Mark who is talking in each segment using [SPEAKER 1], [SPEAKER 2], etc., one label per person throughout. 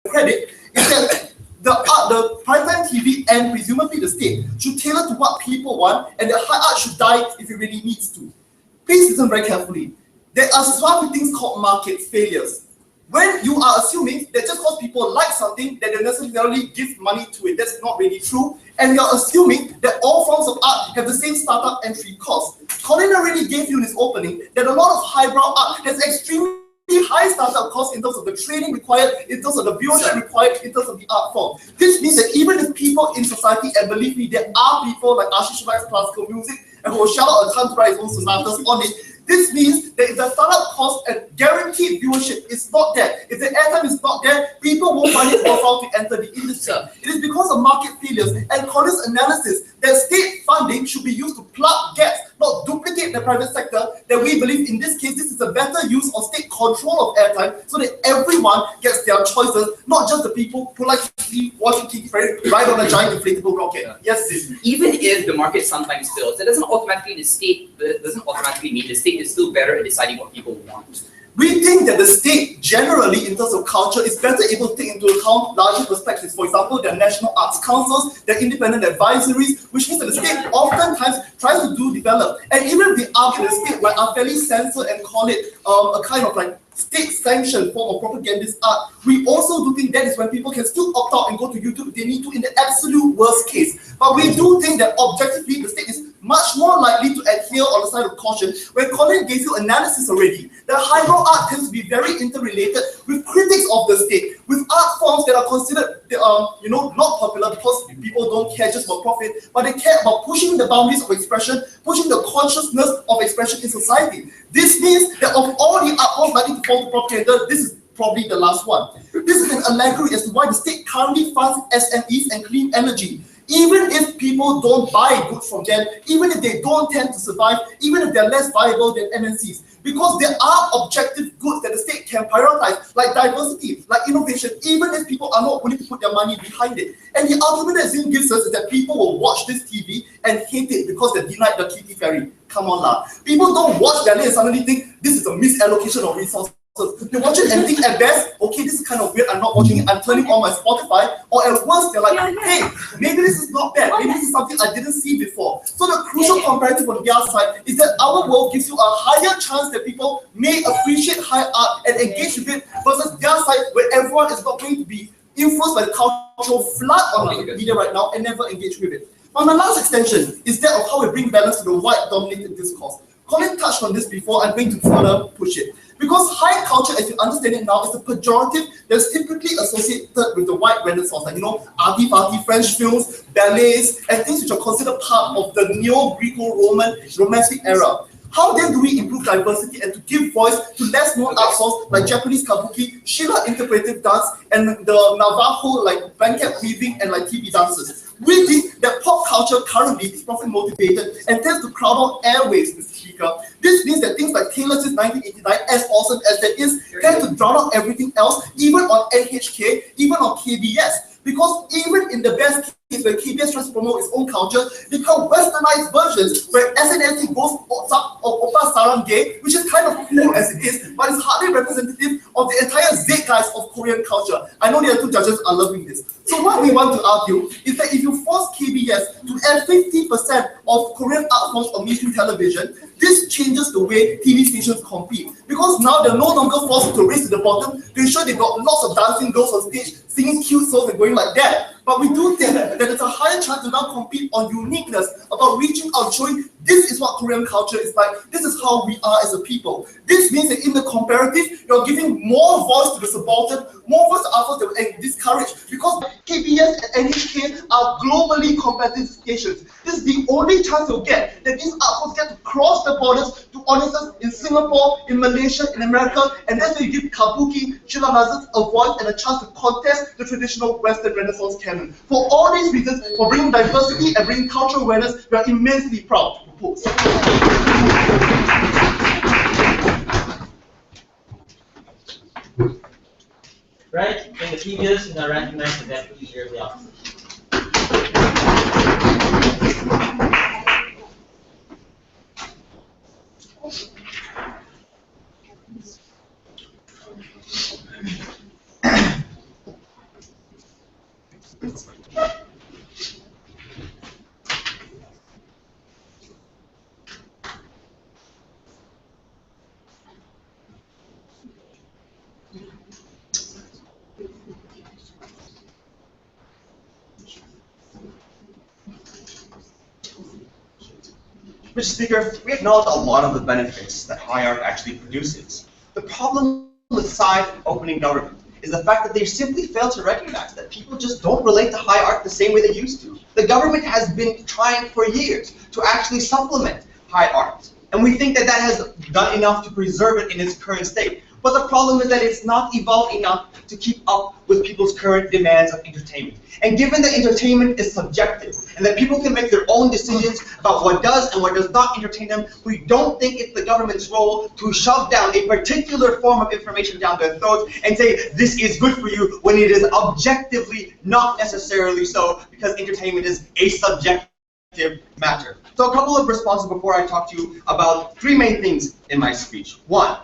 [SPEAKER 1] credit is that the primetime TV and presumably the state should tailor to what people want, and the high art should die if it really needs to. Please listen very carefully. There are some things called market failures. When you are assuming that just because people like something, that they necessarily give money to it, that's not really true. And you're assuming that all forms of art have the same startup entry cost. Colin already gave you in his opening that a lot of highbrow art has extremely high startup cost in terms of the training required, in terms of the viewership required, in terms of the art form. This means that even if people in society, and believe me, there are people like Ashish likes classical music and who will shout out a ton to write his own sonatas on it. This means that if the startup cost and guaranteed viewership is not there, if the airtime is not there, people won't find it worthwhile to enter the industry. It is because of market failures and Colin's analysis that state funding should be used to plug gaps, not duplicate the private sector, that we believe in this case this is a better use of state control of airtime so that everyone gets their choices, not just the people who like to see watching Katy Perry ride on a giant inflatable rocket. Yes, sis.
[SPEAKER 2] Even if the market sometimes fails, that doesn't automatically mean the state is still better at deciding what people want.
[SPEAKER 1] We think that the state generally, in terms of culture, is better able to take into account larger perspectives. For example, their national arts councils, their independent advisories, which means that the state oftentimes tries to develop. And even if the argue the state might unfairly censor and call it a kind of like state-sanctioned form of propagandist art, we also do think that is when people can still opt out and go to YouTube if they need to in the absolute worst case. But we do think that objectively the state is much more likely to adhere on the side of caution. When Colin gave you analysis already, the highbrow art tends to be very interrelated with critics of the state, with art forms that are considered not popular because people don't care just about profit, but they care about pushing the boundaries of expression, pushing the consciousness of expression in society. This means that of all the art forms likely to fall to propaganda, this is probably the last one. This is an allegory as to why the state currently funds SMEs and clean energy. Even if people don't buy goods from them, even if they don't tend to survive, even if they're less viable than MNCs, because there are objective goods that the state can prioritize, like diversity, like innovation, even if people are not willing to put their money behind it. And the argument that Zim gives us is that people will watch this TV and hate it because they're denied the Katy Perry. Come on lah. People don't watch their and suddenly think this is a misallocation of resources. They watch it and think at best, okay, this is kind of weird, I'm not watching it, I'm turning on my Spotify, or at worst, they're like, hey, maybe this is not bad, maybe this is something I didn't see before. So the crucial comparative on their side is that our world gives you a higher chance that people may appreciate high art and engage with it versus their side where everyone is not going to be influenced by the cultural flood on the media right now and never engage with it. But my last extension is that of how we bring balance to the white-dominated discourse. Colin touched on this before, I'm going to further push it. Because high culture, as you understand it now, is a pejorative that's typically associated with the white Renaissance, like, arty-farty French films, ballets, and things which are considered part of the Neo-Greco-Roman romantic era. How then do we improve diversity and to give voice to less known art forms like Japanese kabuki, Shilla interpretive dance, and the Navajo like blanket weaving and like TV dances? We think that pop culture currently is profit motivated and tends to crowd out airwaves, Mr. Speaker. This means that things like Taylor since 1989, as awesome as that is, tend to drown out everything else, even on NHK, even on KBS. Because even in the best case where KBS tries to promote its own culture, they become westernized versions where SNLT goes Oppa Sarang gay, which is kind of cool as it is, but it's hardly representative of the entire zeitgeist of Korean culture. I know the other two judges are loving this. So what we want to argue is that if you force KBS to add 50% of Korean art forms on mainstream television, this changes the way TV stations compete. Because now they're no longer forced to race to the bottom to ensure they've got lots of dancing girls on stage singing cute songs and going like that. But we do think that there's a higher chance to now compete on uniqueness, about reaching out, showing this is what Korean culture is like, this is how we are as a people. This means that in the comparative, you're giving more voice to the subaltern, more voice to others that will discourage, because KBS and NHK are globally competitive stations. This is the only chance you'll get that these art forms get to cross the borders to audiences in Singapore, in Malaysia, in America, and that's where you give kabuki, Shilla Hazards a voice and a chance to contest the traditional Western Renaissance canon. For all these reasons, for bringing diversity and bringing cultural awareness, we are immensely proud to propose.
[SPEAKER 3] Right, in the previous, you now recognize the deputy area officer.
[SPEAKER 4] Mr. Speaker, we acknowledge a lot of the benefits that high art actually produces. The problem with side-opening government is the fact that they simply fail to recognize that people just don't relate to high art the same way they used to. The government has been trying for years to actually supplement high art, and we think that that has done enough to preserve it in its current state. But the problem is that it's not evolved enough to keep up with people's current demands of entertainment. And given that entertainment is subjective, and that people can make their own decisions about what does and what does not entertain them, we don't think it's the government's role to shove down a particular form of information down their throats and say, this is good for you, when it is objectively not necessarily so, because entertainment is a subjective matter. So a couple of responses before I talk to you about three main things in my speech. One,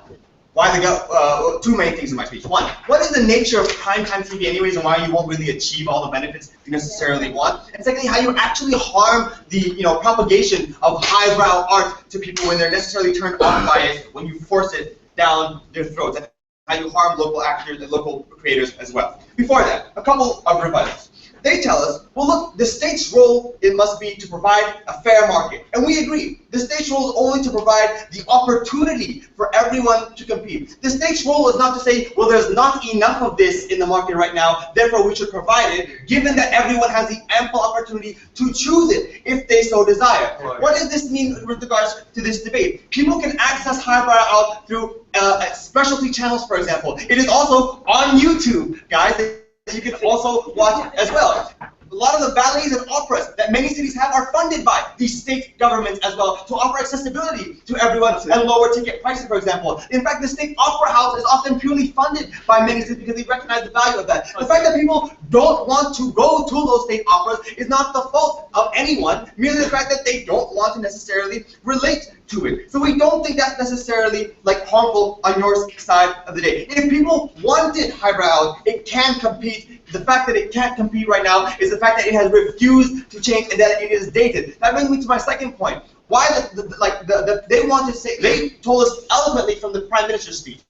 [SPEAKER 4] two main things in my speech. One, what is the nature of primetime TV anyways, and why you won't really achieve all the benefits you necessarily want? And secondly, how you actually harm the propagation of highbrow art to people when they're necessarily turned on by it, when you force it down their throats, and how you harm local actors and local creators as well. Before that, a couple of rebuttals. They tell us, well look, the state's role, it must be to provide a fair market. And we agree. The state's role is only to provide the opportunity for everyone to compete. The state's role is not to say, well, there's not enough of this in the market right now, therefore we should provide it, given that everyone has the ample opportunity to choose it if they so desire. Right. What does this mean with regards to this debate? People can access highbrow art through specialty channels, for example. It is also on YouTube, guys. You can also watch as well. A lot of the ballets and operas that many cities have are funded by the state governments as well to offer accessibility to everyone and lower ticket prices, for example. In fact, the state opera house is often purely funded by many cities because they recognize the value of that. The fact that people don't want to go to those state operas is not the fault of anyone, merely the fact that they don't want to necessarily relate to it. So we don't think that's necessarily harmful on your side of the day. If people wanted highbrow, it can compete. The fact that it can't compete right now is the fact that it has refused to change and that it is dated. That brings me to my second point. Why they want to say, they told us eloquently from the Prime Minister's speech,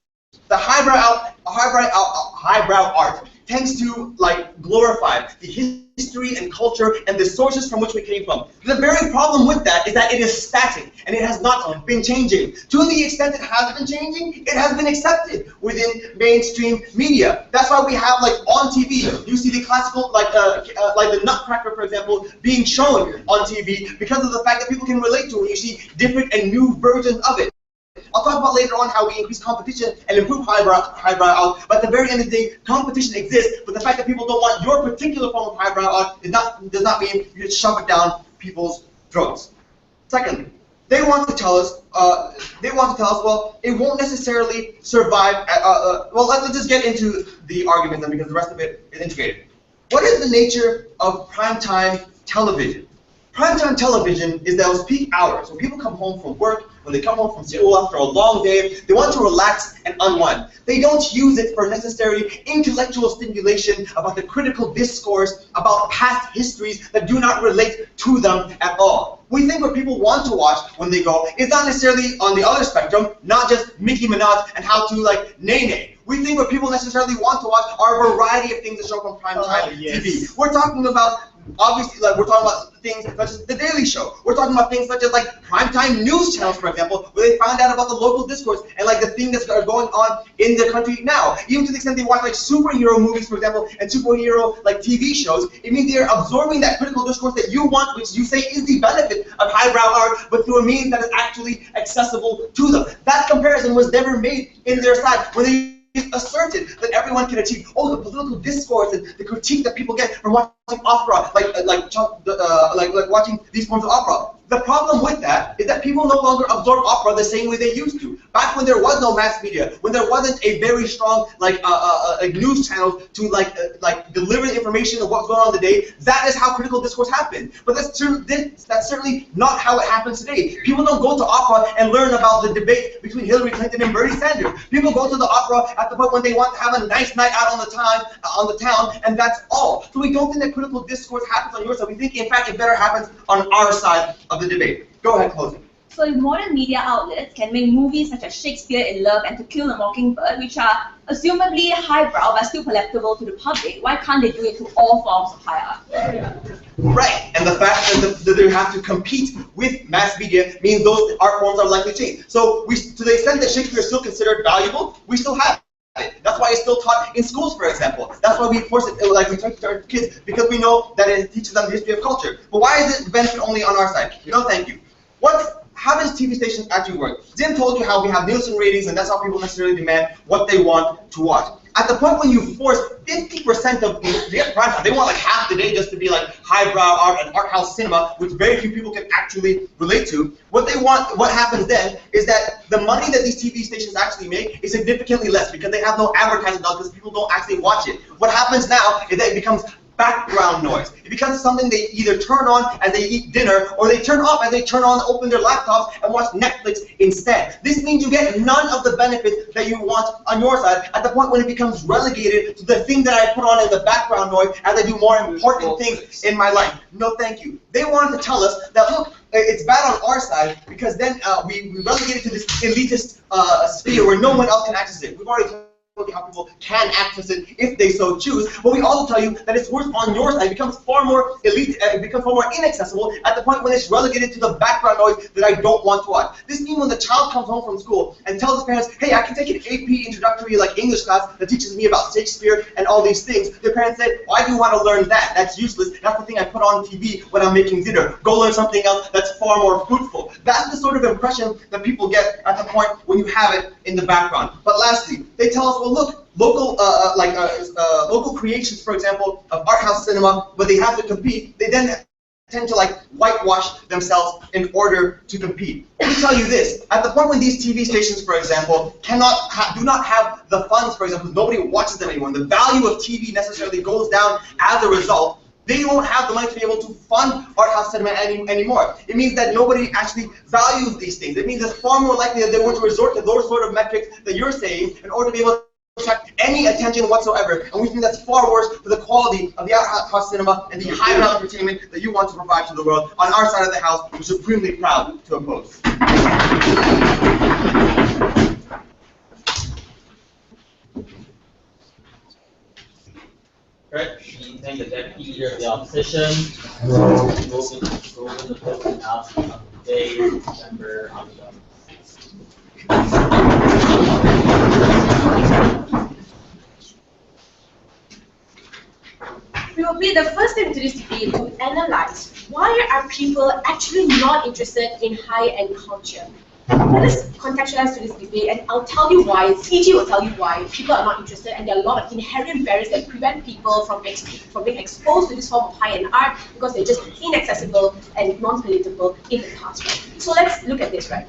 [SPEAKER 4] the highbrow art tends to glorify the history and culture and the sources from which we came from. The very problem with that is that it is static and it has not been changing. To the extent it has been changing, it has been accepted within mainstream media. That's why we have on TV, you see the classical like the Nutcracker, for example, being shown on TV because of the fact that people can relate to it. You see different and new versions of it. I'll talk about later on how we increase competition and improve highbrow art, but at the very end of the day, competition exists, but the fact that people don't want your particular form of highbrow art does not mean you just shove it down people's throats. Secondly, they want to tell us, well, it won't necessarily survive, well, let's just get into the argument then, because the rest of it is integrated. What is the nature of primetime television? Primetime television is those peak hours when people come home from work, when they come home from school after a long day, they want to relax and unwind. They don't use it for necessary intellectual stimulation about the critical discourse, about past histories that do not relate to them at all. We think what people want to watch when they go is not necessarily on the other spectrum, not just Mickey Minaj and how to Nene. We think what people necessarily want to watch are a variety of things that show up on primetime TV. We're talking about, obviously, we're talking about things such as The Daily Show. We're talking about things such as primetime news channels, for example, where they find out about the local discourse and the thing that's going on in the country now. Even to the extent they watch superhero movies, for example, and superhero TV shows, it means they're absorbing that critical discourse that you want, which you say is the benefit of highbrow art, but through a means that is actually accessible to them. That comparison was never made in their side when they asserted that everyone can achieve, the political discourse and the critique that people get from watching opera, like watching these forms of opera. The problem with that is that people no longer absorb opera the same way they used to. Back when there was no mass media, when there wasn't a very strong news channel to deliver the information of what's going on in the day, that is how critical discourse happened. But that's certainly not how it happens today. People don't go to opera and learn about the debate between Hillary Clinton and Bernie Sanders. People go to the opera at the point when they want to have a nice night out on the town, and that's all. So we don't think that critical discourse happens on your side. We think, in fact, it better happens on our side of the debate. Go ahead, closing.
[SPEAKER 5] So if modern media outlets can make movies such as Shakespeare in Love and To Kill a Mockingbird, which are assumably highbrow but still palatable to the public, why can't they do it to all forms of high art?
[SPEAKER 4] Right, and the fact that they have to compete with mass media means those art forms are likely to change. So to the extent that Shakespeare is still considered valuable, we still have it. That's why it's still taught in schools, for example. That's why we force it, like we teach our kids, because we know that it teaches them the history of culture. But why is it benefit only on our side? No, thank you. How does TV stations actually work? Jim told you how we have Nielsen ratings, and that's how people necessarily demand what they want to watch. At the point when you force 50% of the prime time, they want like half the day just to be like highbrow art and art house cinema, which very few people can actually relate to. What happens then is that the money that these TV stations actually make is significantly less because they have no advertising dollars because people don't actually watch it. What happens now is that it becomes background noise. It becomes something they either turn on as they eat dinner, or they turn off as they open their laptops and watch Netflix instead. This means you get none of the benefits that you want on your side at the point when it becomes relegated to the thing that I put on in the background noise as I do more important things in my life. No, thank you. They wanted to tell us that, look, it's bad on our side because then we relegate it to this elitist sphere where no one else can access it. We've already how people can access it if they so choose, but we also tell you that it's worse on your side. It becomes far more elite, it becomes far more inaccessible at the point when it's relegated to the background noise that I don't want to watch. This means when the child comes home from school and tells his parents, hey, I can take an AP introductory English class that teaches me about Shakespeare and all these things, their parents say, why do you want to learn that? That's useless. That's the thing I put on TV when I'm making dinner. Go learn something else that's far more fruitful. That's the sort of impression that people get at the point when you have it in the background. But lastly, they tell us, well, look, local creations, for example, of art house cinema, but they have to compete, they then tend to whitewash themselves in order to compete. Let me tell you this, at the point when these TV stations, for example, do not have the funds, for example, nobody watches them anymore, and the value of TV necessarily goes down as a result, they don't have the money to be able to fund art house cinema anymore. It means that nobody actually values these things. It means it's far more likely that they want to resort to those sort of metrics that you're saying in order to be able to attract any attention whatsoever. And we think that's far worse for the quality of the art house cinema and the highbrow entertainment that you want to provide to the world. On our side of the house, we're supremely proud to oppose.
[SPEAKER 3] Right, we thank the Deputy Leader of the Opposition. Go in the voting out of the day, member of the
[SPEAKER 6] We will be the first in today's debate to analyze why are people actually not interested in high-end culture. Let us contextualize to this debate, and I'll tell you why. CG will tell you why people are not interested, and there are a lot of inherent barriers that prevent people from being exposed to this form of high-end art because they're just inaccessible and non-palatable in the past. Right? So let's look at this. Right?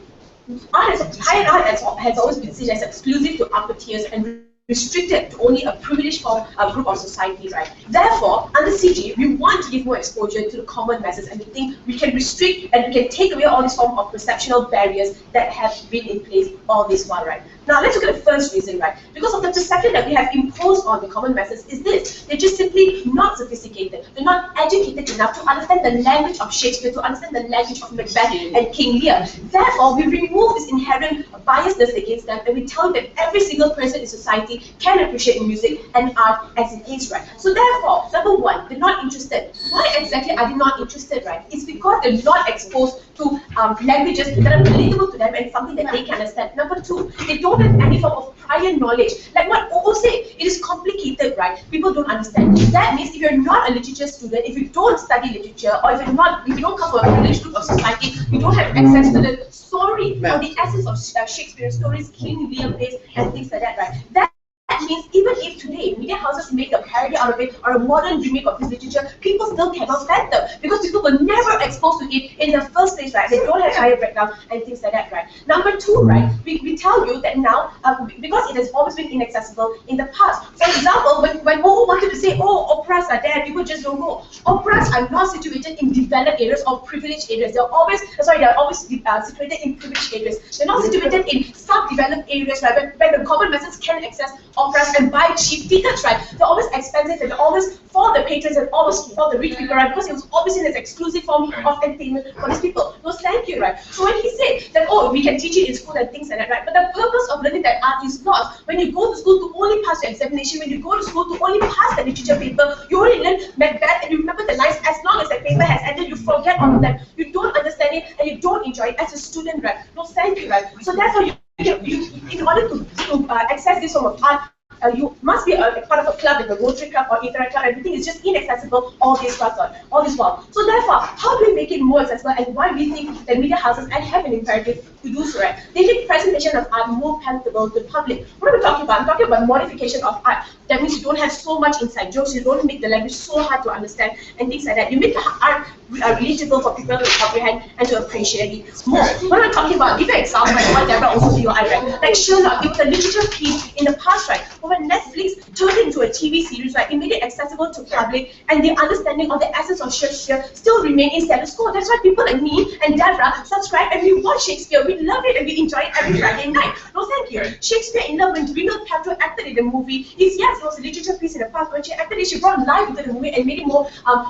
[SPEAKER 6] High-end art has always been seen as exclusive to upper tiers and restricted to only a privileged group of society, right? Therefore, under CG, we want to give more exposure to the common masses, and we think we can restrict and we can take away all these form of perceptual barriers that have been in place all this while, right? Now, let's look at the first reason, right? Because of the perception that we have imposed on the common masses is this: they're just simply not sophisticated. They're not educated enough to understand the language of Shakespeare, to understand the language of Macbeth and King Lear. Therefore, we remove this inherent biasness against them, and we tell them that every single person in society can appreciate music and art as it is, right? So therefore, number one, they're not interested. Why exactly are they not interested, right? It's because they're not exposed to languages that are relatable to them and something that they can understand. Number two, they don't have any form of prior knowledge. Like what Ogo said, it is complicated, right? People don't understand. That means if you're not a literature student, if you don't study literature, or if you don't come from a privileged group of society, you don't have access to the story or the essence of Shakespeare's stories, King Lear plays, and things like that, right? That that means even if today media houses make a parody out of it or a modern remake of this literature, people still cannot stand them because people were never exposed to it in the first place, right? They don't have higher background and things like that, right? Number two, right? We tell you that now, because it has always been inaccessible in the past. For example, when Momo wanted to say, oh, operas are there, people just don't go. Operas are not situated in developed areas or privileged areas. They're always situated in privileged areas. They're not situated in subdeveloped areas, right? Where the common masses can access operas and buy cheap tickets, right? They're always expensive and they're always for the patrons and always for the rich people, right? Because it was obviously an exclusive form of entertainment for these people. No, thank you, right? So when he said that, oh, we can teach it in school and things like that, right? But the purpose of learning that art is lost when you go to school to only pass your examination, when you go to school to only pass the literature paper, you only learn Macbeth and you remember the lines. As long as the paper has ended, you forget all of that. You don't understand it and you don't enjoy it as a student, right? No, thank you, right? So therefore, in order to access this form of art, you must be a part of a club, like a Rotary Club or Ethernet Club. Everything is just inaccessible all this while. So therefore, how do we make it more accessible, and why we think that media houses have an imperative to do so, right? They make presentation of art more palatable to the public. What are we talking about? I'm talking about modification of art. That means you don't have so much inside jokes, you don't make the language so hard to understand and things like that. You make the art relatable for people to comprehend and to appreciate it more. What I'm talking about, give an example, right? What Deborah also do, I read. Like Sherlock, it was a literature piece in the past, right? But when Netflix turned it into a TV series, right, it made it accessible to public, and the understanding of the essence of Shakespeare still remain in status quo. That's why people like me and Deborah subscribe and we watch Shakespeare. We love it and we enjoy it every Friday night. No, thank you. Shakespeare in Love, when Gwyneth Paltrow acted in the movie, yes, it was a literature piece in the past, but she acted it, she brought life into the movie and made it more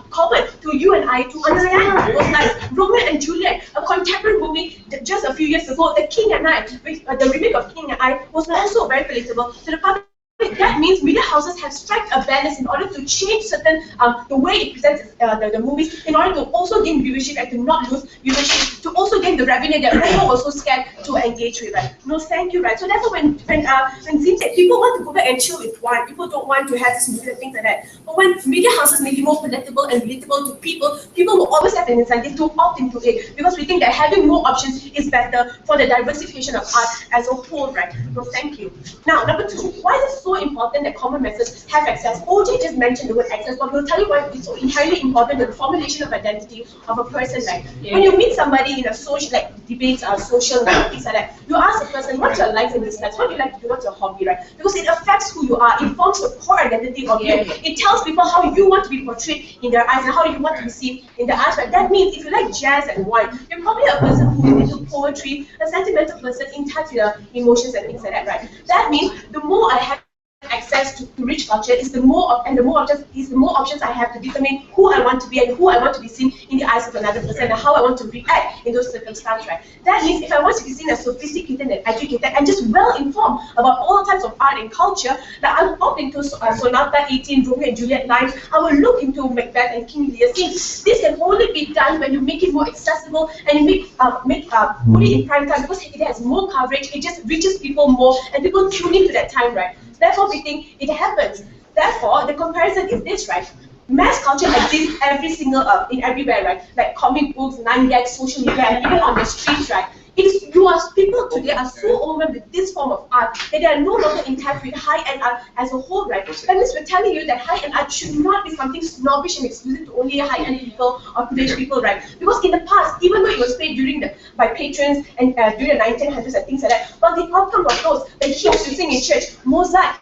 [SPEAKER 6] common to you and I to understand those lines. Romeo and Juliet, a contemporary movie just a few years ago, The King and I, the remake of King and I, was also very relatable to the public. That means media houses have struck a balance in order to change certain the way it presents the movies, in order to also gain viewership and to not lose viewership, to also gain the revenue that Momo was so scared to engage with, right? No, thank you, right? So therefore, when Zin said people want to go back and chill with wine, people don't want to have this movie and things like that. But when media houses make it more palatable and relatable to people, people will always have an incentive to opt into it, because we think that having more options is better for the diversification of art as a whole, right? No, thank you. Now, number two, why is it so important that common masses have access? OJ just mentioned the word access, but we'll tell you why it's so inherently important to the formulation of identity of a person, right? Yeah. When you meet somebody in a social, like debates, social things like that, you ask the person, what's your likes and dislikes? What do you like to do? What's your hobby, right? Because it affects who you are. It forms the core identity of you. It tells people how you want to be portrayed in their eyes and how you want to be seen in their eyes, right? That means if you like jazz and wine, you're probably a person who is into poetry, a sentimental person in touch with your emotions and things like that, right? That means the more I have access to rich culture is the more options I have to determine who I want to be and who I want to be seen in the eyes of another person and how I want to react in those circumstances, right? That means if I want to be seen as sophisticated and educated and just well informed about all types of art and culture, that I will opt into Sonata 18, Romeo and Juliet lines. I will look into Macbeth and King Lear scenes. This can only be done when you make it more accessible and you put it in prime time, because it has more coverage. It just reaches people more and people tune into that time, right? Therefore, we think it happens. Therefore, the comparison is this, right? Mass culture exists in everywhere, right? Like comic books, 9gag, social media, and even on the streets, right? People today are so overwhelmed with this form of art that they are no longer in touch with high-end art as a whole, right? That means we're telling you that high-end art should not be something snobbish and exclusive to only high-end people or privileged people, right? Because in the past, even though it was paid by patrons and during the 1900s and things like that, but the outcome of those, the hymns you sing in church, Mozart,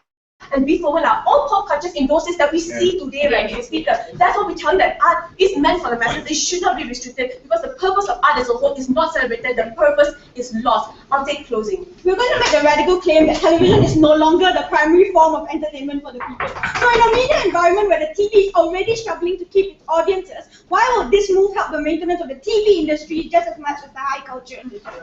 [SPEAKER 6] and Beethoven are all pop cultures in those days that we see today, right, in the speaker. That's why we tell you that art is meant for the masses. It should not be restricted, because the purpose of art as a whole is not celebrated. The purpose is lost. I'll take closing.
[SPEAKER 7] We're going to make the radical claim that television is no longer the primary form of entertainment for the people. So in a media environment where the TV is already struggling to keep its audiences, why will this move help the maintenance of the TV industry just as much as the high culture industry?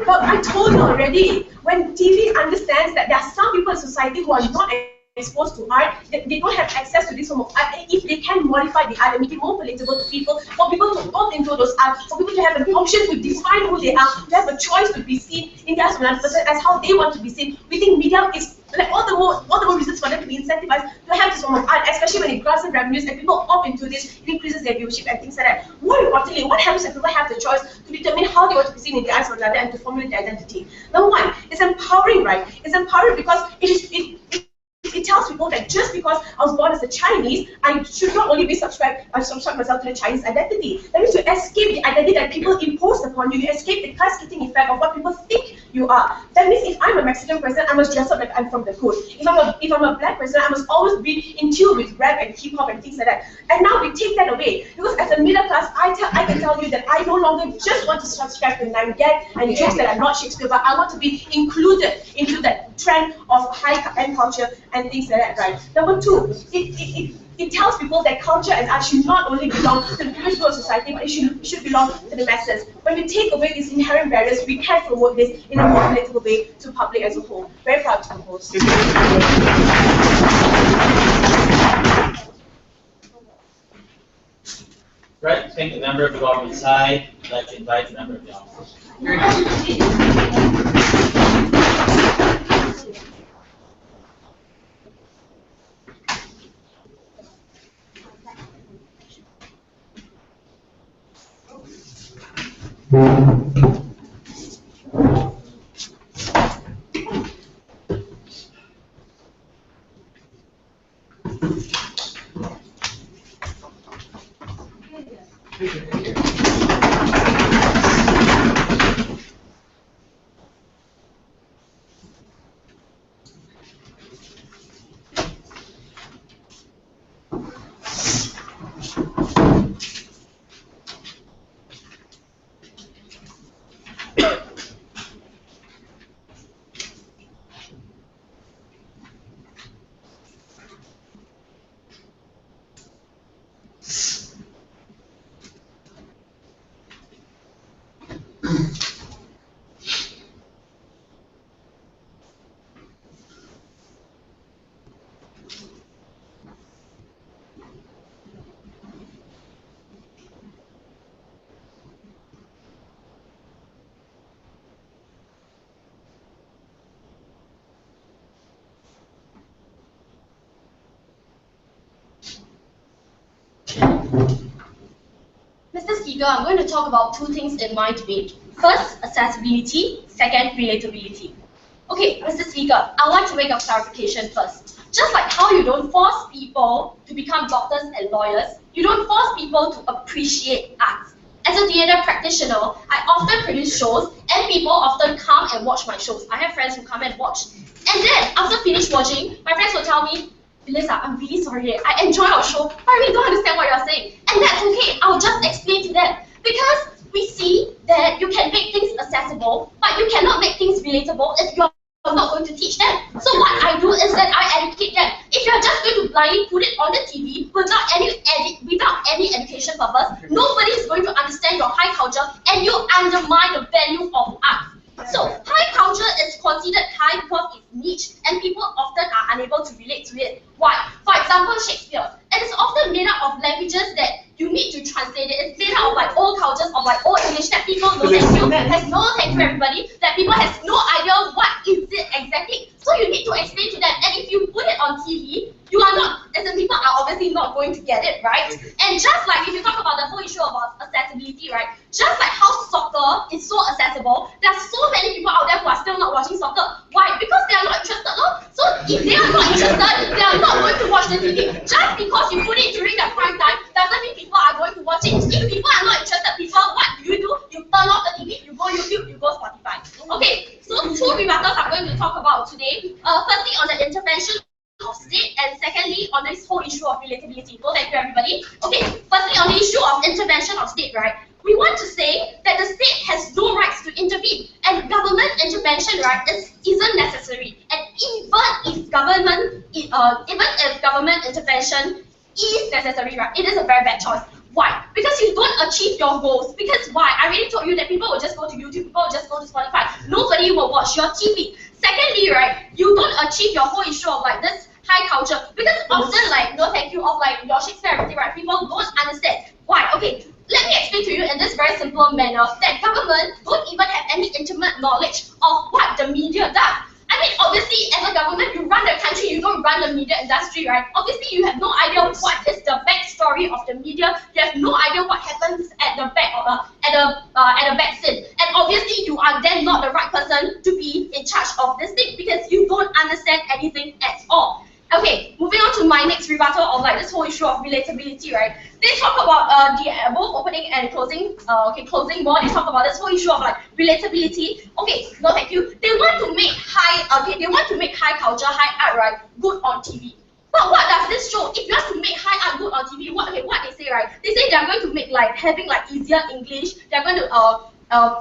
[SPEAKER 6] But I told you already, when TV understands that there are some people in society who are not exposed to art, they don't have access to this form of art, and if they can modify the art and make it more palatable to people, for people to opt into those art, for people to have an option to define who they are, to have a choice to be seen in the eyes of another person as how they want to be seen, we think media is like all the more reasons for them to be incentivized to have this form of art, especially when it grabs some revenues and people opt into this, it increases their viewership and things like that. More importantly, what happens when people have the choice to determine how they want to be seen in the eyes of another and to formulate their identity? Number one, it's empowering, right? It's empowering because it It tells people that just because I was born as a Chinese, I should not only be subscribe myself to the Chinese identity. That means you escape the identity that people impose upon you. You escape the cascading effect of what people think you are. That means if I'm a Mexican person, I must dress up like I'm from the hood. If I'm a black person, I must always be in tune with rap and hip hop and things like that. And now we take that away because as a middle class, I can tell you that I no longer just want to subscribe to Nangat and jokes that are not Shakespeare, but I want to be included into that trend of high-end culture and things like that, right? Number two, it tells people that culture and art should not only belong to the privileged of society, but it should belong to the masses. When we take away these inherent barriers, we can promote this in a more palatable way to public as a whole. Very proud to propose.
[SPEAKER 3] Right, thank the member of the government side. I'd like to invite the member of the opposition.
[SPEAKER 8] Mr. Speaker, I'm going to talk about two things in my debate. First, accessibility. Second, relatability. Okay, Mr. Speaker, I'd like to make a clarification first. Just like how you don't force people to become doctors and lawyers, you don't force people to appreciate art. As a theatre practitioner, I often produce shows and people often come and watch my shows. I have friends who come and watch. And then, after finish watching, my friends will tell me, Elisa, I'm really sorry. I enjoy our show, but I really don't understand what you're saying. And that's okay. I'll just explain to them. Because we see that you can make things accessible, but you cannot make things relatable if you're not going to teach them. So what I do is that I educate them. If you're just going to blindly put it on the TV without any education purpose, nobody is going to understand your high culture and you undermine the value of art. So high culture is considered high because it's niche and people often are unable to relate to it. Why? For example, Shakespeare. It is often made up of languages that you need to translate it. It's made up of like old cultures, of like old English that people know thank you, everybody, that people has no idea what is it exactly. So you need to explain to them. And if you put it on TV, you are not, as in people are obviously not going to get it, right? And just like if you talk about the whole issue about accessibility, right? Just like how soccer is so accessible, there are so many people out there who are still not watching soccer. Why? Because they are not interested, no? So if they are not interested, they are not going to watch the TV. Just because you put it during the prime time doesn't mean people are going to watch it. If people are not interested, people, what do? You turn off the TV, you go YouTube, you go Spotify. Okay, so two rebuttals I'm going to talk about today. Firstly, on the intervention of state, and secondly, on this whole issue of relatability. So thank you, everybody. Okay, firstly, on the issue of intervention of state, right? We want to say that the state has no rights to intervene, and government intervention, right, isn't necessary. And even if government intervention is necessary, right, it is a very bad choice. Why? Because you don't achieve your goals. Because why? I already told you that people will just go to YouTube, people will just go to Spotify. Nobody will watch your TV. Secondly, right, you don't achieve your whole issue of like this high culture. Because often like, no thank you, of like your Shakespeare and everything, right, people don't understand. Why? Okay, let me explain to you in this very simple manner that government don't even have any intimate knowledge of what the media does. I mean, obviously, as a government, you run the country, you don't run the media industry, right? Obviously, you have no idea what is the backstory of the media. You have no idea what happens at the back of at a back scene. And obviously, you are then not the right person to be in charge of this thing because you don't understand anything at all. Okay, moving on to my next rebuttal of like this whole issue of relatability, right? They talk about the both opening and closing, closing more. They talk about this whole issue of like relatability. Okay, no thank you. They want to make they want to make high culture, high art, right, good on TV. But what does this show? If you want to make high art good on TV, what they say, right? They say they're going to make like having like easier English. They're going to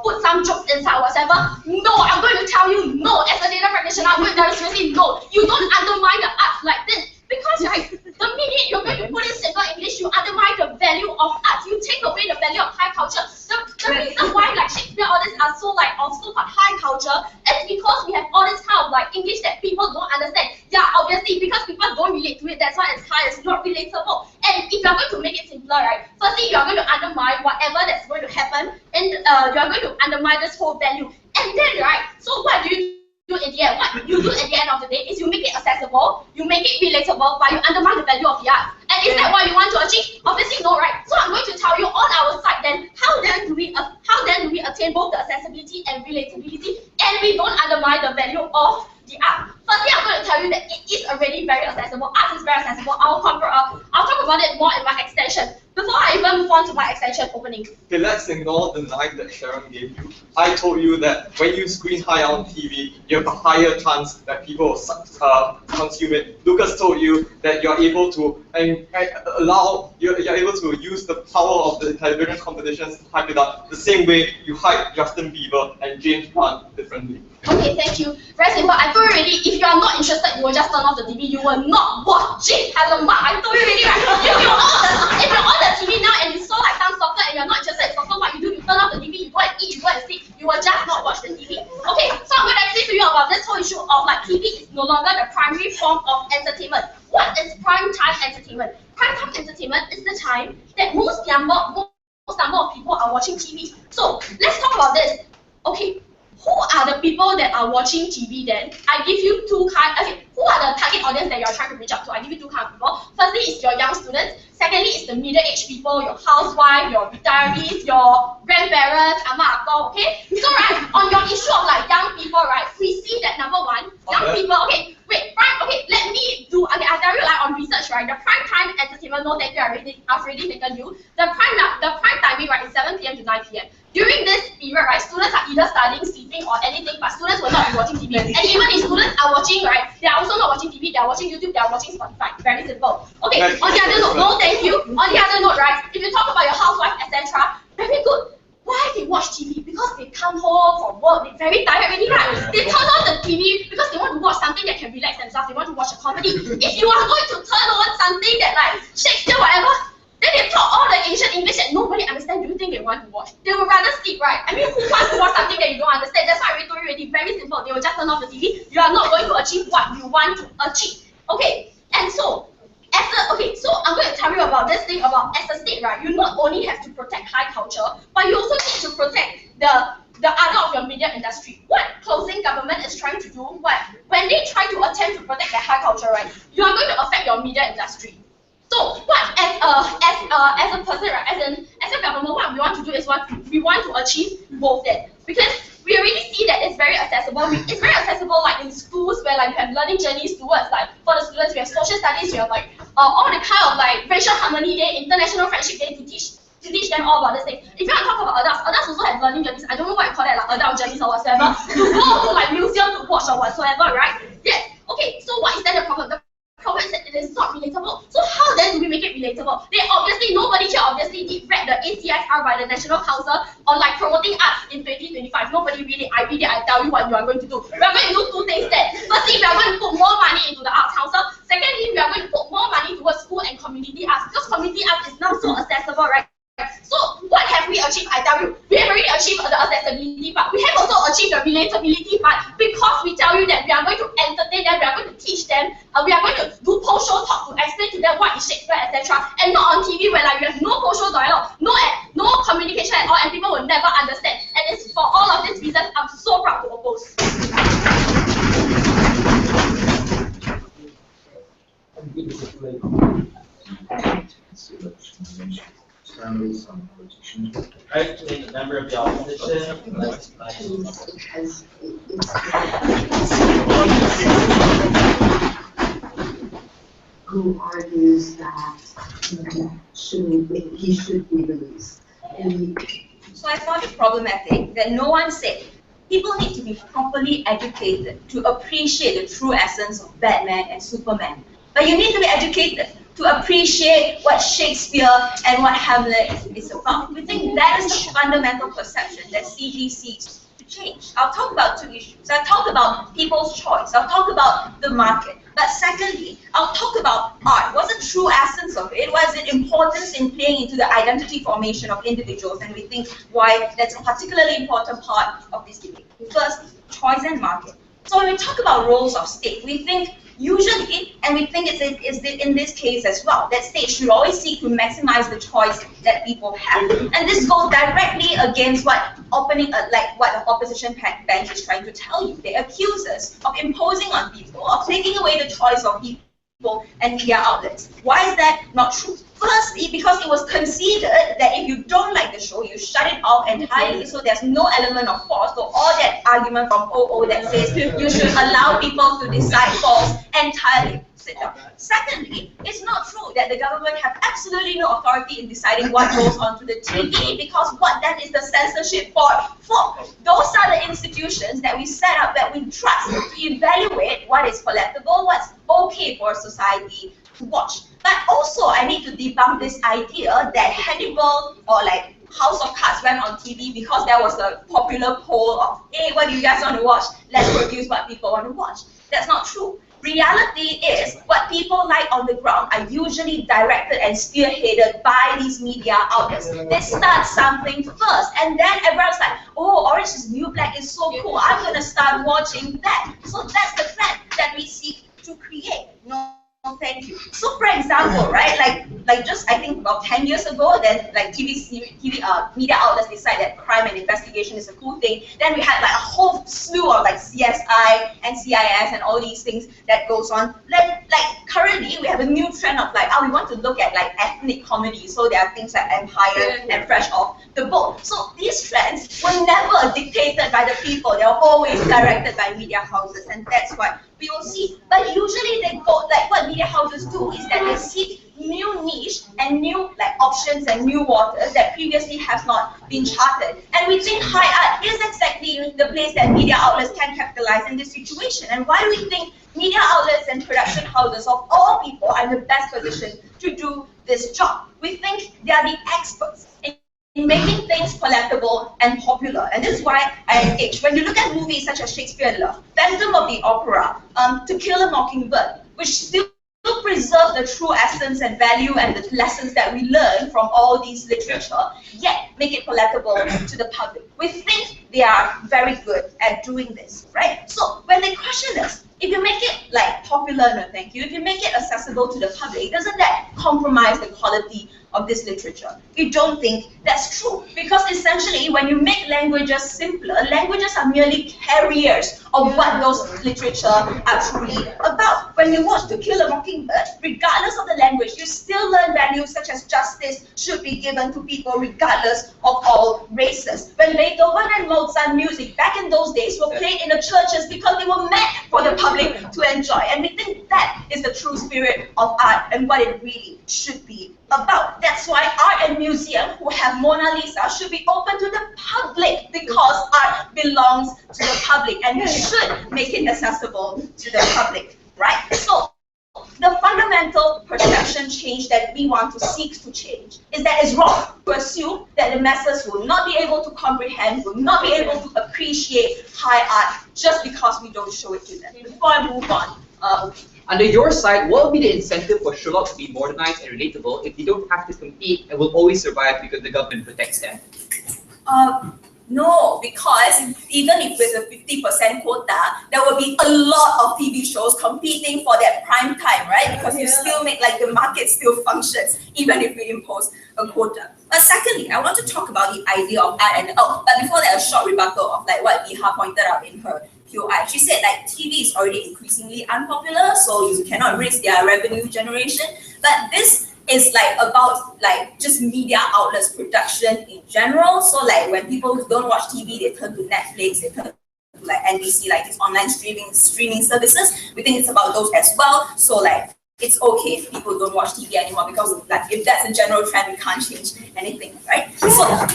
[SPEAKER 8] put some jokes inside or whatever. No, I'm going to tell you no. As a data practitioner, I'm going to tell you seriously no. You don't undermine the arts like this. Because right, the minute you're going to put in simple English, you undermine the value of art. You take away the value of high culture. The reason why like Shakespeare, all this are so like also called high culture is because we have all this kind of like English that people don't understand. Yeah, obviously because people don't relate to it, that's why it's high, it's not relatable. And if you're going to make it simpler, right, firstly you're going to undermine whatever that's going to happen, and you're going to undermine this whole value. And then right, so what do you do in the end? What you do at the end of the day is you make it accessible, you make it relatable, but you undermine the value of the art. And is that what you want to achieve? Obviously no, right? So I'm going to tell you on our side then, how then do we attain both the accessibility and relatability, and we don't undermine the value of the art? Firstly, I'm going to tell you that it is already very accessible. Art is very accessible. I'll talk about it more in my extension. Before I even move on to my extension opening.
[SPEAKER 9] Okay, let's ignore the line that Sharon gave you. I told you that when you screen high on TV, you have a higher chance that people will consume it. Lucas told you that you're able to you're able to use the power of the television competitions to hype it up the same way you hype Justin Bieber and James Bond differently.
[SPEAKER 8] Okay, thank you. Very simple. I told you already, if you are not interested, you will just turn off the TV. You will not watch it. I told you already, right? If you're on the TV now and you saw like some soccer and you're not interested in soccer, what you do, you turn off the TV, you go and eat, you go and sleep. You will just not watch the TV. Okay, so I'm going to explain to you about this whole issue of like TV is no longer the primary form of entertainment. What is prime time entertainment? Prime time entertainment is the time that most number of people are watching TV. So let's talk about this. Okay. Who are the people that are watching TV then? I give you two kinds. Okay, who are the target audience that you're trying to reach out to? I give you two kinds of people. Firstly is your young students. Secondly is the middle-aged people, your housewife, your retirees, your grandparents, ama, appa, okay? So right, on your issue of like young people, right, we see that number one, young people, okay, wait, let me do, okay, I'll tell you like on research, right, the prime time entertainment, no thank you, I've already taken you. The prime timing, right, is 7 p.m. to 9 p.m. During this period, right, students are either studying, sleeping, or anything, but students will not be watching TV. And even if students are watching, right, they are also not watching TV, they are watching YouTube, they are watching Spotify. Very simple. Okay, on the other note, no thank you. On the other note, right, if you talk about your housewife, etc., very good. Why they watch TV? Because they come home from work, they're very tired already, right? They turn on the TV because they want to watch something that can relax themselves, they want to watch a comedy. If you are going to turn on something that like Shakespeare, whatever, then they talk all the ancient English that nobody understands. Do you think they want to watch? They would rather sleep, right? I mean, who wants to watch something that you don't understand? That's why I told you already. Very simple. They will just turn off the TV. You are not going to achieve what you want to achieve. Okay, and so so I'm going to tell you about this thing about as a state, right? You not only have to protect high culture, but you also need to protect the other of your media industry. What closing government is trying to do, when they try to attempt to protect the high culture, right? You are going to affect your media industry. So what as a person, right, as a government, what we want to do is we want to achieve both that, because we already see that it's very accessible. It's very accessible like in schools where like you have learning journeys towards like for the students we have social studies, we have like all the kind of like racial harmony day, international friendship day to teach them all about this thing. If you want to talk about adults also have learning journeys. I don't know what you call that, like adult journeys or whatsoever. To go to like museum to watch or whatsoever, right? Yes. Okay, so what is then the problem? The problem is that it is not relatable. So how then do we make it relatable? Nobody here obviously did read the ACSR by the National Council on like promoting arts in 2025. Nobody read it. I read it. I tell you what you are going to do. We are going to do two things then. Firstly, we are going to put more money into the Arts Council. Secondly, we are going to put more money towards school and community arts, because community arts is now so accessible, right? So what have we achieved? I tell you, we have already achieved the accessibility part. We have also achieved the relatability part, because we tell you that we are going to entertain them, we are going to teach them, we are going to do post-show talk to explain to them what is Shakespeare, etc. And not on TV where like we have no post-show dialogue, no communication at all, and people will never understand. And it's for all of these reasons I'm so proud to oppose.
[SPEAKER 3] Right, to name a member of the opposition, let's
[SPEAKER 10] who argues that he should be released.
[SPEAKER 5] So I found it problematic that no one said people need to be properly educated to appreciate the true essence of Batman and Superman. But you need to be educated to appreciate what Shakespeare and what Hamlet is about. We think that is the fundamental perception that CG seeks to change. I'll talk about two issues. I'll talk about people's choice. I'll talk about the market. But secondly, I'll talk about art. What's the true essence of it? What is its importance in playing into the identity formation of individuals? And we think why that's a particularly important part of this debate. First, choice and market. So when we talk about roles of state, we think usually, and we think it's in this case as well, that state should always seek to maximize the choice that people have. And this goes directly against what what the opposition bench is trying to tell you. They accuse us of imposing on people, of taking away the choice of people and media outlets. Why is that not true? Firstly, because it was conceded that if you don't like the show, you shut it off entirely, so there's no element of force. So all that argument from OO that says you should allow people to decide falls entirely. Sit down. Secondly, it's not true that the government have absolutely no authority in deciding what goes onto the TV, because what that is the censorship board for. Those are the institutions that we set up, that we trust to evaluate what is palatable, what's okay for society to watch. But also, I need to debunk this idea that Hannibal or like House of Cards went on TV because there was a popular poll of, hey, what do you guys want to watch? Let's produce what people want to watch. That's not true. Reality is, what people like on the ground are usually directed and spearheaded by these media outlets. They start something first, and then everyone's like, oh, Orange is New Black is so cool, I'm going to start watching that. So that's the trend that we seek to create. No, thank you. So for example, right, like just I think about 10 years ago, then like media outlets decide that crime and investigation is a cool thing. Then we had like a whole slew of like CSI and CIS and all these things that goes on. Then like currently we have a new trend of like, we want to look at like ethnic comedy. So there are things like Empire and Fresh Off the Boat. So these trends were never dictated by the people. They were always directed by media houses, and that's what we will see. But usually they go, like what media houses do is that they seek new niche and new like options and new waters that previously have not been charted. And we think high art is exactly the place that media outlets can capitalize in this situation. And why do we think media outlets and production houses of all people are in the best position to do this job? We think they are the experts in making things palatable and popular. And this is why I engage. When you look at movies such as Shakespeare in Love, Phantom of the Opera, To Kill a Mockingbird, which still preserve the true essence and value and the lessons that we learn from all these literature, yet make it palatable to the public. We think they are very good at doing this, right? So when they question us, if you make it like popular, no thank you, if you make it accessible to the public, doesn't that compromise the quality of this literature? We don't think that's true, because essentially when you make languages simpler, languages are merely carriers of what those literature are truly about. When you watch To Kill a Mockingbird, regardless of the language, you still learn values such as justice should be given to people regardless of all races. When Beethoven and Mozart music back in those days were played in the churches because they were meant for the public to enjoy. And we think that is the true spirit of art and what it really should be about. That's why art and museum who have Mona Lisa should be open to the public, because art belongs to the public and we should make it accessible to the public, right? So the fundamental perception change that we want to seek to change is that it's wrong to assume that the masses will not be able to comprehend, will not be able to appreciate high art just because we don't show it to them. Before I move on,
[SPEAKER 2] under your side, what will be the incentive for Sherlock to be modernized and relatable if they don't have to compete and will always survive because the government protects them?
[SPEAKER 5] No, because even if with a 50% quota, there will be a lot of TV shows competing for that prime time, right? Because you still make, like, the market still functions, even if we impose a quota. But secondly, I want to talk about the idea of art and, but before that, a short rebuttal of like what Iha pointed out in her QI. She said like TV is already increasingly unpopular, so you cannot risk their revenue generation. But this is like about like just media outlets production in general. So like when people don't watch TV, they turn to Netflix, they turn to like NBC, like these online streaming services. We think it's about those as well. So like it's okay if people don't watch TV anymore because like if that's a general trend, we can't change anything, right? So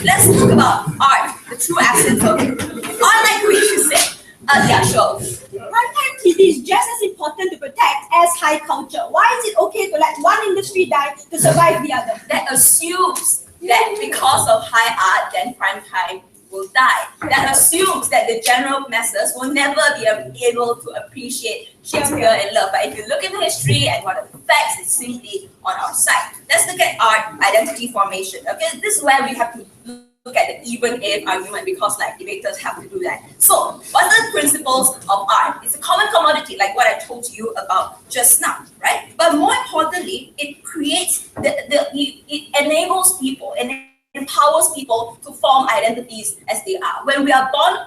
[SPEAKER 5] let's talk about art, the true essence of it. Unlike what you said, yeah, sure.
[SPEAKER 7] Primetime TV is just as important to protect as high culture. Why is it okay to let one industry die to survive the other?
[SPEAKER 5] That assumes that because of high art, then prime time will die. That assumes that the general masses will never be able to appreciate Shakespeare and love. But if you look into history and what are the facts, it's simply on our side. Let's look at art identity formation. Okay, this is where we have to look at the even if argument because like debaters have to do that. So, what are the principles of art? It's a common commodity, like what I told you about just now, right? But more importantly, it creates it enables people and empowers people to form identities as they are. When we are born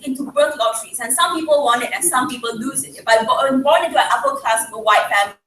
[SPEAKER 5] into birth lotteries, and some people want it and some people lose it. If I'm born into an upper class of a white family,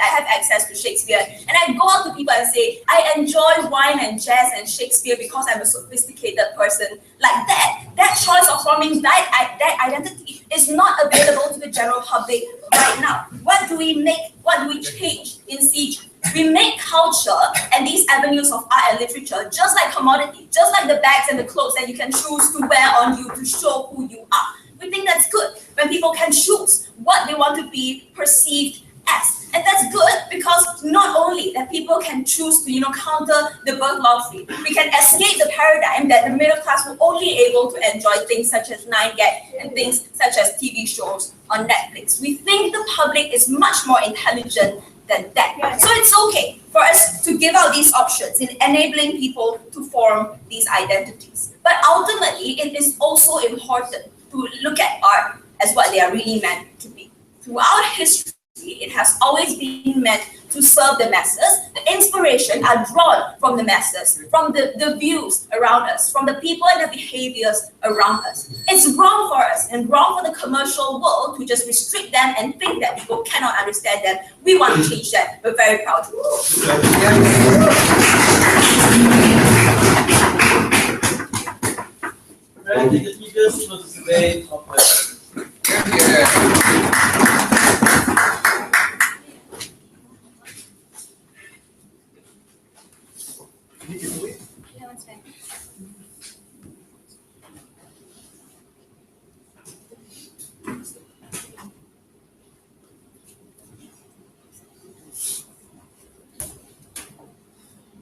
[SPEAKER 5] I have access to Shakespeare, and I go out to people and say, I enjoy wine and jazz and Shakespeare because I'm a sophisticated person. Like that choice of forming that identity is not available to the general public right now. What do we make? What do we change in CG? We make culture and these avenues of art and literature just like commodity, just like the bags and the clothes that you can choose to wear on you to show who you are. We think that's good when people can choose what they want to be perceived as. And that's good because not only that people can choose to, counter the birth lottery, we can escape the paradigm that the middle class will only able to enjoy things such as 9gag and things such as TV shows on Netflix. We think the public is much more intelligent than that. So it's okay for us to give out these options in enabling people to form these identities. But ultimately, it is also important to look at art as what they are really meant to be. Throughout history, it has always been meant to serve the masses. The inspiration are drawn from the masses, from the views around us, from the people and the behaviors around us. It's wrong for us and wrong for the commercial world to just restrict them and think that people cannot understand them. We want to change that. We're very proud.
[SPEAKER 3] Right, the teachers participate of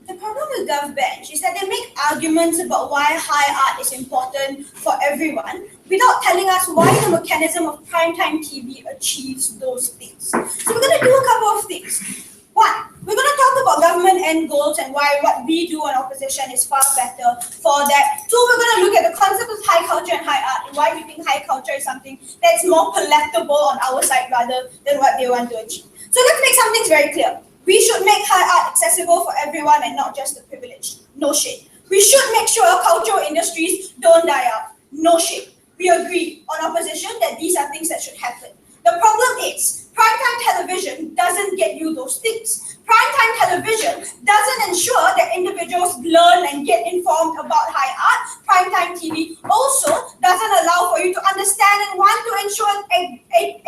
[SPEAKER 7] The problem with GovBench is that they make arguments about why high art is important for everyone without telling us why the mechanism of primetime TV achieves those things. So we're going to do a couple of things. One, we're going to talk about government end goals and why what we do in opposition is far better for that. Two, we're going to look at the concept of high culture and high art and why we think high culture is something that's more palatable on our side rather than what they want to achieve. So let's make some things very clear. We should make high art accessible for everyone and not just the privileged. No shade. We should make sure cultural industries don't die out. No shade. We agree on opposition that these are things that should happen. The problem is, primetime television doesn't get you those things. Primetime television doesn't ensure that individuals learn and get informed about high art. Primetime TV also doesn't allow for you to understand and want to ensure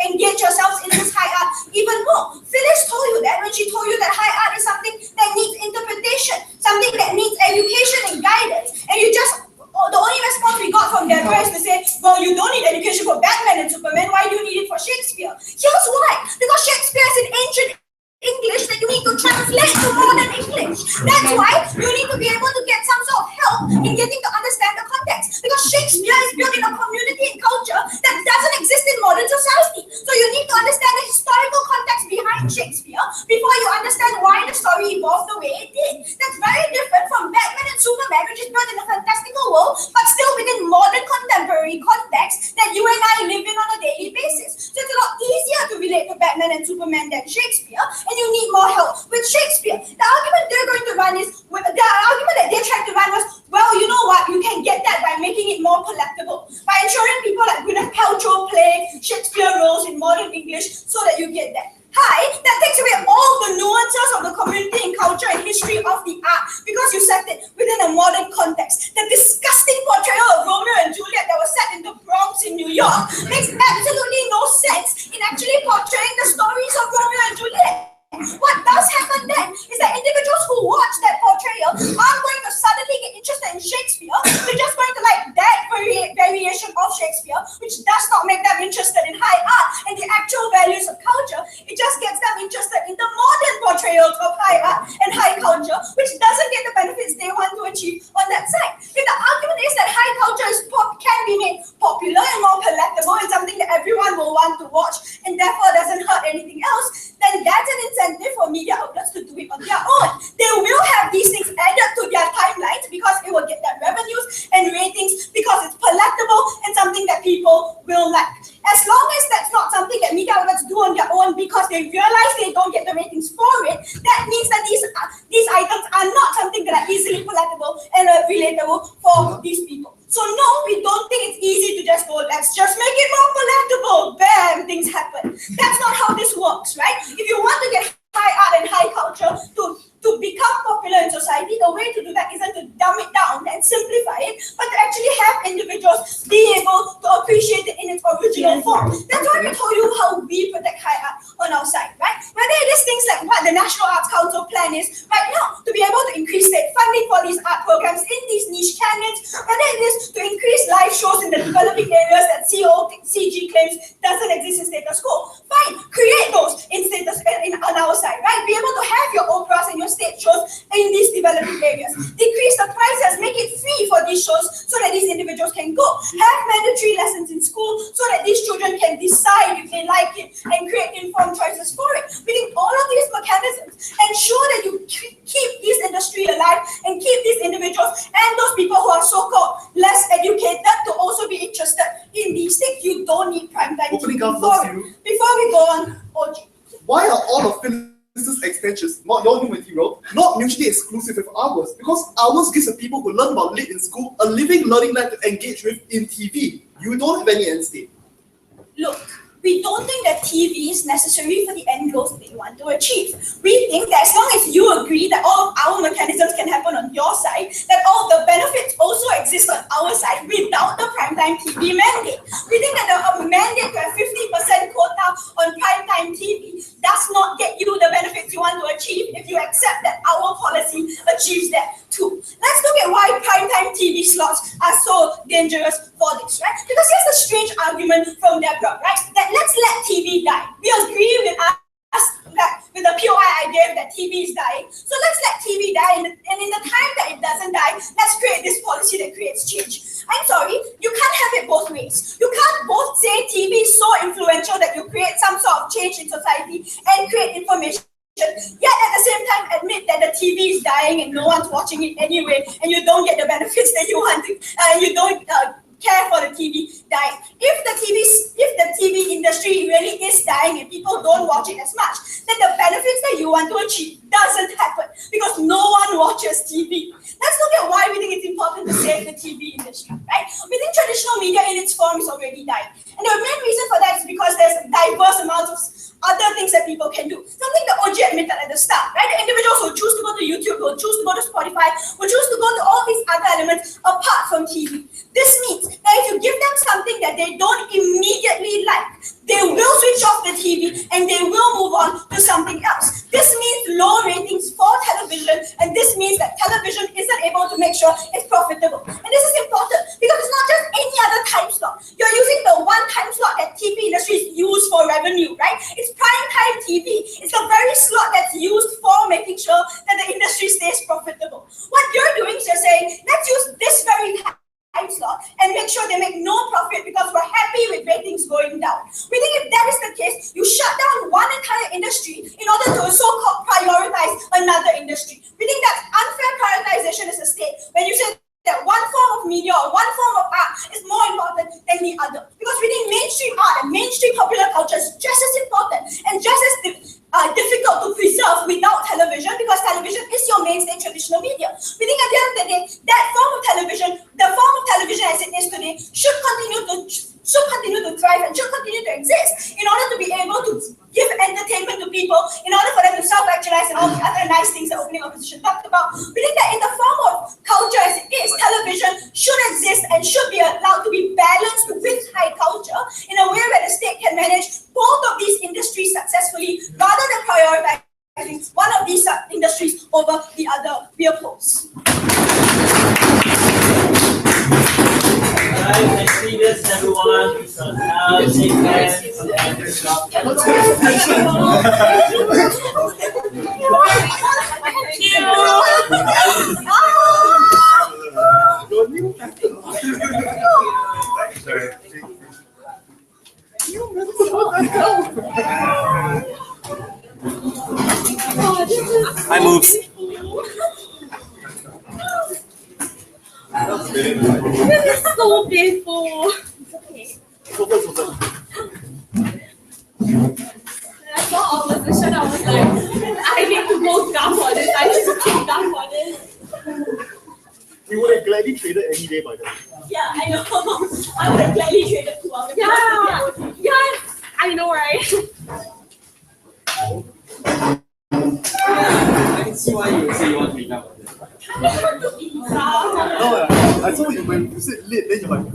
[SPEAKER 7] engage yourselves in this high art even more. Phyllis told you that when she told you that high art is something that needs interpretation, something that needs education and guidance, and you just the only response we got from Deborah is to say, well, you don't need education for Batman and Superman, why do you need it for Shakespeare? Here's why. Because Shakespeare is an ancient English that you need to translate to modern English. That's why you need to be able to get some sort of help in getting to understand the context. Because Shakespeare is built in a community and culture that doesn't exist in modern society. So you need to understand the historical context behind Shakespeare before you understand why the story evolved the way it did. That's very different from Batman and Superman, which is built in a fantastical world, but still within modern contemporary context that you and I live in on a daily basis. So it's a lot easier to relate to Batman and Superman than Shakespeare. And you need more help with Shakespeare. The argument they're going to run is, the argument that they tried to run was, well, you know what, you can get that by making it more palatable, by ensuring people like Gwyneth Paltrow play Shakespeare roles in modern English so that you get that. Hi, that takes away all the nuances of the community and culture and history of the art because you set it within a modern context. The disgusting portrayal of Romeo and Juliet that was set in the Bronx in New York makes absolutely no sense in actually portraying the stories of Romeo and Juliet. will get that revenues and ratings because it's palatable and something that people will like. As long as that's not something that media outlets do on their own because they realize they don't get the ratings for it, that means that these items are not something that are easily palatable and relatable for these people. So no, we don't think it's easy to just go, let's just make it more palatable. Bam, things happen. That's not how this works, right? If you want to get high art and high culture to become popular in society, the way to do that isn't to dumb it down and simplify it, but to actually have individuals be able to appreciate it in its original form. That's why we told you how we protect high art on our side, right? Whether it is things like what the National Arts Council plan is right now, to be able to increase state funding for these art programs in these niche canyons, whether it is to increase live shows in the developing areas that CG claims doesn't exist in status quo. Fine, create those on our side, right? Be able to have your operas and your stage shows in these developing areas. Decrease the prices, make it free for these shows so that these individuals can go. Have mandatory lessons in school so that these children can decide if they like it and create informed choices for it. We think all of these mechanisms ensure that you keep this industry alive and keep these individuals and those people who are so-called less educated to also be interested in these things. You don't need prime time. Before we go on, OG.
[SPEAKER 1] Why are all of Phyllis's extensions, not your new material, not mutually exclusive with ours? Because ours gives the people who learn about lit in school a living learning lab to engage with in TV. You don't have any end state.
[SPEAKER 7] Look, we don't think that TV is necessary for the end goals that you want to achieve. We think that as long as you agree that all of our mechanisms can happen on your side, that all the benefits also exist on our side without the primetime TV mandate. We think that the mandate to have 50% quota on primetime TV does not get you the benefits you want to achieve if you accept that our policy achieves that too. Let's look at why primetime TV slots are so dangerous for this, right? Because here's the strange argument from their group, right? That let's let TV die. We agree with us that with the POI idea that TV is dying. So let's let TV die, and in the time that it doesn't die, let's create this policy that creates change. I'm sorry, you can't have it both ways. You can't both say TV is so influential that you create some sort of change in society and create information, yet at the same time admit that the TV is dying and no one's watching it anyway, and you don't get the benefits that you want to, you don't care for the TV dying. If the TV industry really is dying and people don't watch it as much, then the benefits that you want to achieve doesn't happen because no one watches TV. Let's look at why we think it's important to save the TV industry, right? We think traditional media in its form is already dying. And the main reason for that is because there's diverse amounts of other things that people can do. Something that OG admitted at the start, right? The individuals who choose to go to YouTube, who choose to go to Spotify, who choose to go to all these other elements apart from TV. This means that if you give them something that they don't immediately like, they will switch off the TV and they will move on to something else. This means low ratings for television, and this means that television isn't able to make sure it's profitable. And this is important because it's not just any other time slot. You're using the one time slot that TV industries use for revenue, right? It's prime time TV. It's the very slot that's used for making sure that the industry stays profitable. What you're doing is you're saying, let's use this very time slot and make sure they make no profit because we're happy with ratings going down. We think if that is the case, you shut down one entire industry in order to so-called prioritize another industry. We think that unfair prioritization is a state when you say that one form of media or one form of art is more important than the other. Because we think mainstream art and mainstream popular culture is just as important and just as difficult to preserve without television, because television is your mainstay traditional media. We think at the end of the day, that form of television, the form of television as it is today, should continue to thrive and should continue to exist in order to be able to give entertainment to people, in order for them to self-actualize and all the other nice things that opening opposition talked about. We think that in the form of culture as it is, television should exist and should be allowed to be balanced with high culture in a way where the state can manage both of these industries successfully rather than prioritizing one of these industries over the other. We oppose.
[SPEAKER 3] Guys, I see this, everyone. So now shake hands and drop.
[SPEAKER 11] I moves.
[SPEAKER 6] This is so painful. It's okay. I saw our position, I was like, I need to go down for this. I need to go down for this.
[SPEAKER 10] We would have gladly traded any day by then.
[SPEAKER 7] Yeah, I know. I would have gladly traded 2 hours.
[SPEAKER 6] Yeah, I know, right?
[SPEAKER 3] I can see why you say you want to be done with this.
[SPEAKER 10] No, I saw you when you said late, then you're like.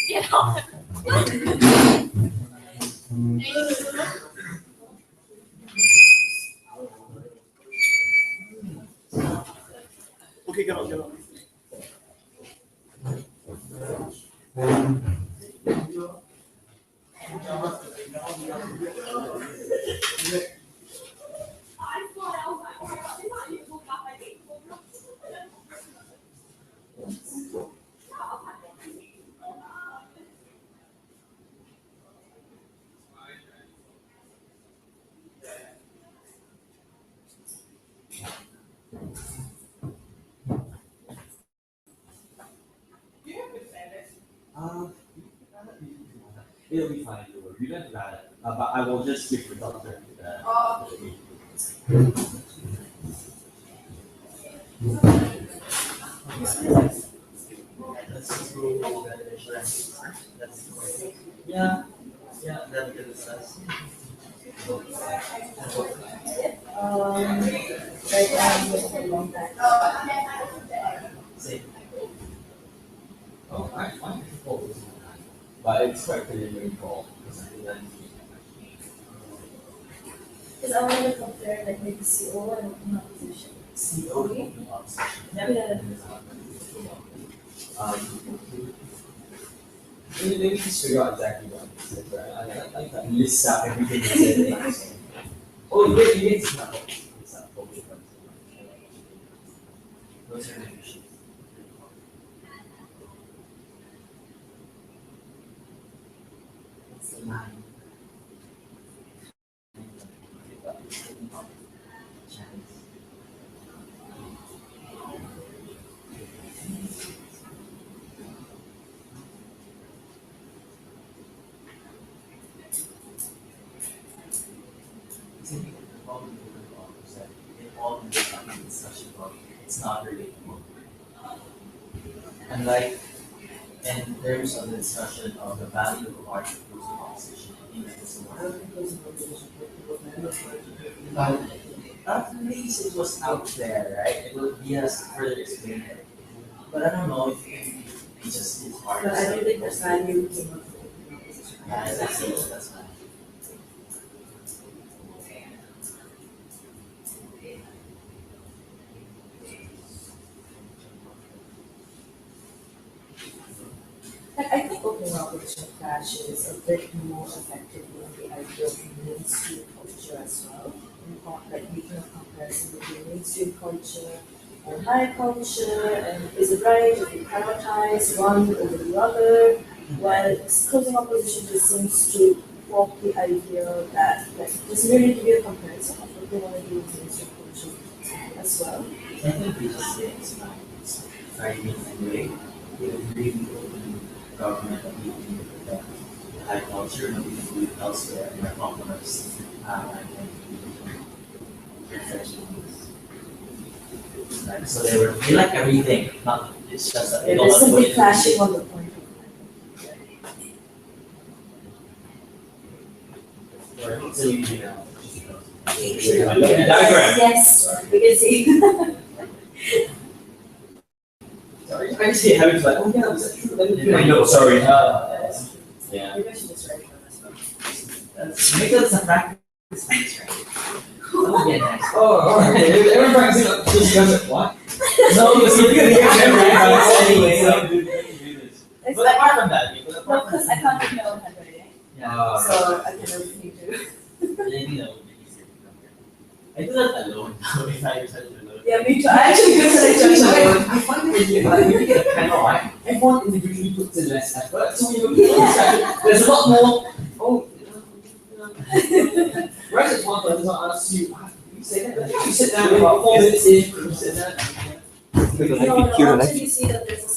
[SPEAKER 6] Get off.
[SPEAKER 10] Okay, get out.
[SPEAKER 3] It'll be fine. You don't have it. But I will just give the doctor. Yeah, that is us. Oh, I find it. But it's quite preliminary call.
[SPEAKER 11] Because I want to compare like maybe CO and open opposition.
[SPEAKER 3] CO and open opposition.
[SPEAKER 11] Yeah.
[SPEAKER 3] Maybe just figure out exactly what it is, right? I like that list out everything you said. Oh, it's not. It's not. Those are the issues. What's the line? It's not relatable. And like in terms of the discussion of the value of art opposed to opposition, at least it was out there, right? It would be as further explained it. But I don't know if it just is hard.
[SPEAKER 11] But I don't think there's value came up with opposition.
[SPEAKER 3] That's fine.
[SPEAKER 11] Like, I think open opposition clash is a bit more effective in the idea of mainstream culture as well. Like making a comparison between mainstream culture and high culture, and is it right if you prioritize one over the other? While closing opposition just seems to walk the idea that like there's really to be a comparison of what they want to do with mainstream culture as well.
[SPEAKER 3] I think we just say it's not fighting anyway. It would really open government and even the high culture and we can do it elsewhere and our compromise right? So they like everything, not it's just that they
[SPEAKER 11] They're simply clashing on the point of
[SPEAKER 3] so you know.
[SPEAKER 11] Yes, we can see.
[SPEAKER 3] Sorry, I see how it's like, oh yeah, was that true?
[SPEAKER 11] I know,
[SPEAKER 3] sorry.
[SPEAKER 11] Yeah. Maybe I should just write it down as well.
[SPEAKER 3] Make that a practice. Oh, yeah, nice. Oh, alright. Everyone practicing just does it. What? No, because you're gonna get it anyway. So do this.
[SPEAKER 11] It's
[SPEAKER 3] But
[SPEAKER 11] like,
[SPEAKER 3] apart from that,
[SPEAKER 11] no, because I can't read my own handwriting.
[SPEAKER 3] Yeah.
[SPEAKER 11] So I can really need to.
[SPEAKER 3] Maybe that would be easier. I do that alone now if I touch it alone.
[SPEAKER 11] Yeah, me too. I actually do that.
[SPEAKER 3] I find it when you get a panel, right? Everyone individually puts in less effort, so you there's a lot more. Oh, whereas if one person asks you, you say that, you sit down about 4 minutes in, you sit down.
[SPEAKER 11] No, no, until you see that there's a